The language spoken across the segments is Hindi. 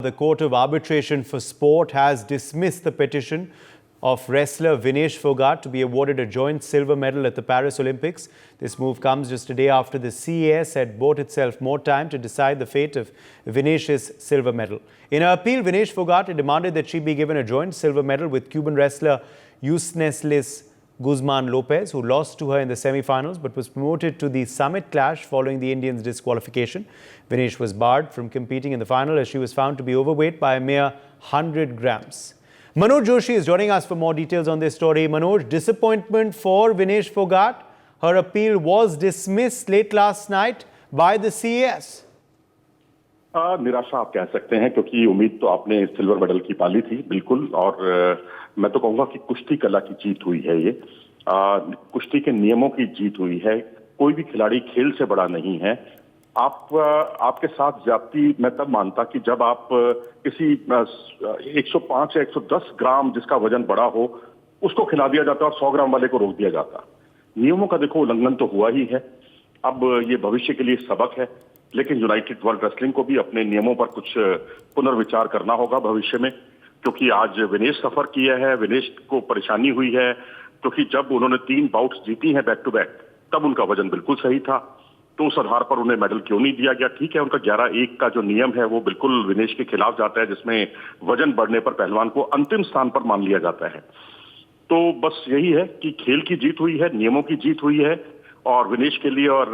The Court of Arbitration for Sport has dismissed the petition of wrestler Vinesh Phogat to be awarded a joint silver medal at the Paris Olympics. This move comes just a day after the CAS had bought itself more time to decide the fate of Vinesh's silver medal. In her appeal, Vinesh Phogat demanded that she be given a joint silver medal with Cuban wrestler Yusneslis Guzman Lopez, who lost to her in the semi-finals but was promoted to the summit clash following the Indians' disqualification. Vinesh was barred from competing in the final as she was found to be overweight by a mere 100 grams. Manoj Joshi is joining us for more details on this story. Manoj, disappointment for Vinesh Phogat. Her appeal was dismissed late last night by the CAS. निराशा आप कह सकते हैं, क्योंकि उम्मीद तो आपने सिल्वर मेडल की पाली थी बिल्कुल। और मैं तो कहूंगा कि कुश्ती कला की जीत हुई है ये। कुश्ती के नियमों की जीत हुई है। कोई भी खिलाड़ी खेल से बड़ा नहीं है। आपके साथ ज्यादती मैं तब मानता कि जब आप किसी 105 या 110 ग्राम जिसका वजन बड़ा हो उसको खिला दिया जाता और 100 ग्राम वाले को रोक दिया जाता। नियमों का देखो उल्लंघन तो हुआ ही है। अब ये भविष्य के लिए सबक है, लेकिन यूनाइटेड वर्ल्ड रेसलिंग को भी अपने नियमों पर कुछ पुनर्विचार करना होगा भविष्य में, क्योंकि आज विनेश सफर किया है। विनेश को परेशानी हुई है क्योंकि जब उन्होंने 3 बाउट्स जीती हैं बैक टू बैक तब उनका वजन बिल्कुल सही था, तो उस आधार पर उन्हें मेडल क्यों नहीं दिया गया। ठीक है, उनका 11-1 का जो नियम है वो बिल्कुल विनेश के खिलाफ जाता है, जिसमें वजन बढ़ने पर पहलवान को अंतिम स्थान पर मान लिया जाता है। तो बस यही है कि खेल की जीत हुई है, नियमों की जीत हुई है, और विनेश के लिए और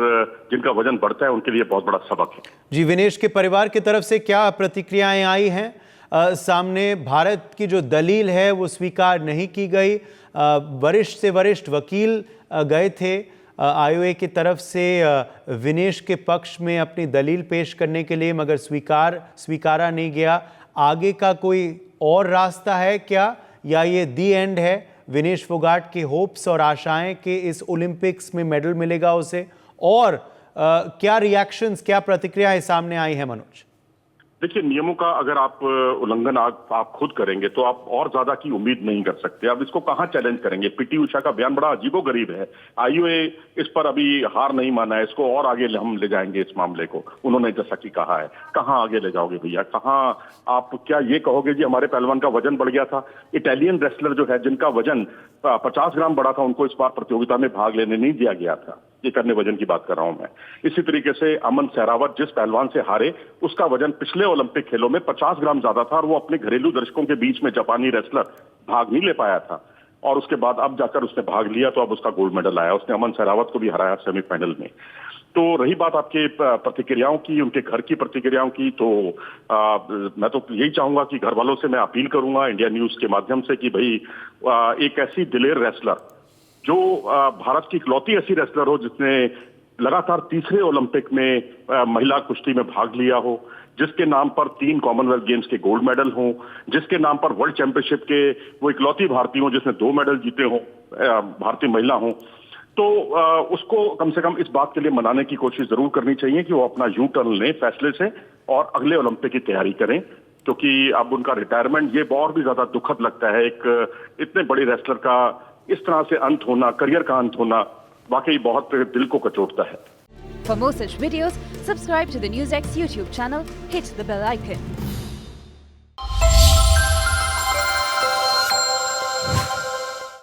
जिनका वजन बढ़ता है उनके लिए बहुत बड़ा सबक है। जी, विनेश के परिवार की तरफ से क्या प्रतिक्रियाएं आई हैं सामने? भारत की जो दलील है वो स्वीकार नहीं की गई। वरिष्ठ से वरिष्ठ वकील गए थे आईओए की तरफ से विनेश के पक्ष में अपनी दलील पेश करने के लिए, मगर स्वीकारा नहीं गया। आगे का कोई और रास्ता है क्या, या ये दी एंड है? विनेश फोगाट के होप्स और आशाएं कि इस ओलंपिक्स में मेडल मिलेगा उसे, और क्या रिएक्शंस, क्या प्रतिक्रियाएं सामने आई है मनोज? देखिए, नियमों का अगर आप उल्लंघन आप खुद करेंगे तो आप और ज्यादा की उम्मीद नहीं कर सकते। अब इसको कहां चैलेंज करेंगे? पीटी उषा का बयान बड़ा अजीबोगरीब है। आईओए इस पर अभी हार नहीं माना है, इसको और आगे हम ले जाएंगे इस मामले को। उन्होंने जैसा कि कहा है, कहां आगे ले जाओगे भैया? कहां आप क्या ये कहोगे जी हमारे पहलवान का वजन बढ़ गया था? इटालियन रेसलर जो है जिनका वजन 50 ग्राम बढ़ा था, उनको इस बार प्रतियोगिता में भाग लेने नहीं दिया गया था। ये करने वजन की बात कर रहा हूं मैं। इसी तरीके से अमन सहरावत जिस पहलवान से हारे, उसका वजन पिछले ओलंपिक खेलों में 50 ग्राम ज्यादा था और वो अपने घरेलू दर्शकों के बीच में जापानी रेसलर भाग नहीं ले पाया था, और उसके बाद अब जाकर उसने भाग लिया तो अब उसका गोल्ड मेडल आया। उसने अमन सहरावत को भी हराया सेमीफाइनल में। तो रही बात आपके प्रतिक्रियाओं की, उनके घर की प्रतिक्रियाओं की, तो मैं तो यही चाहूंगा कि घर वालों से मैं अपील करूंगा इंडिया न्यूज के माध्यम से कि भाई एक ऐसी दिलेर रेसलर जो भारत की इकलौती ऐसी रेसलर हो जिसने लगातार तीसरे ओलंपिक में महिला कुश्ती में भाग लिया हो, जिसके नाम पर 3 कॉमनवेल्थ गेम्स के गोल्ड मेडल हों, जिसके नाम पर वर्ल्ड चैंपियनशिप के वो इकलौती भारतीय हो जिसने 2 मेडल जीते हों, भारतीय महिला हो, तो उसको कम से कम इस बात के लिए मनाने की कोशिश जरूर करनी चाहिए कि वो अपना यू टर्न लें फैसले से और अगले ओलंपिक की तैयारी करें, क्योंकि अब उनका रिटायरमेंट ये और भी ज्यादा दुखद लगता है। एक इतने बड़ी रेसलर का इस तरह से अंत होना, करियर का अंत होना, वाकई बहुत दिल को कचोटता है। For more such videos, subscribe to the NewsX YouTube channel, hit the bell icon.